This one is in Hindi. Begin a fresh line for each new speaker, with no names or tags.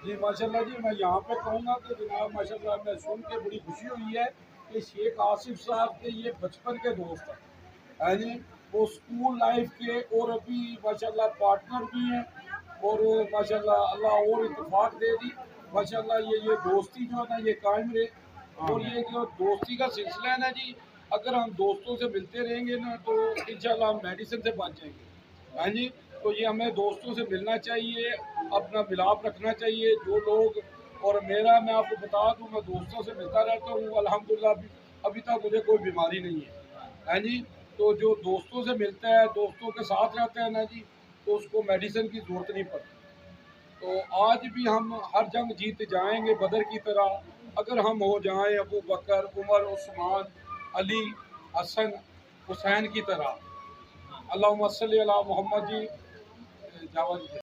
जी माशाल्लाह जी, मैं यहाँ पे कहूँगा कि जनाब माशाल्लाह मैं सुन के बड़ी खुशी हुई है कि शेख आसिफ साहब के ये बचपन के दोस्त हैं, है जी। वो स्कूल लाइफ के और अभी माशाल्लाह पार्टनर भी हैं, और माशाल्लाह अल्लाह और इत्तेफाक दे दी। माशाल्लाह ये दोस्ती जो है ना ये कायम रहे, और ये जो दोस्ती का सिलसिला है ना जी, अगर हम दोस्तों से मिलते रहेंगे ना तो इंशाल्लाह हम मेडिसिन से बच जाएंगे। हाँ जी। तो ये हमें दोस्तों से मिलना चाहिए, अपना मिलाप रखना चाहिए जो लोग। और मेरा मैं आपको बता दूं, मैं दोस्तों से मिलता रहता हूँ अल्हम्दुलिल्लाह। अभी तक मुझे कोई बीमारी नहीं है। हाँ जी। तो जो दोस्तों से मिलता है, दोस्तों के साथ रहता है ना जी, तो उसको मेडिसिन की ज़रूरत नहीं पड़ती। तो आज भी हम हर जंग जीत जाएंगे बदर की तरह, अगर हम हो जाएं अबू बकर, उमर, उस्मान, अली, हसन, हुसैन की तरह। अल्लाहुम्मा सल्ली अला मोहम्मद जी। जावा जी।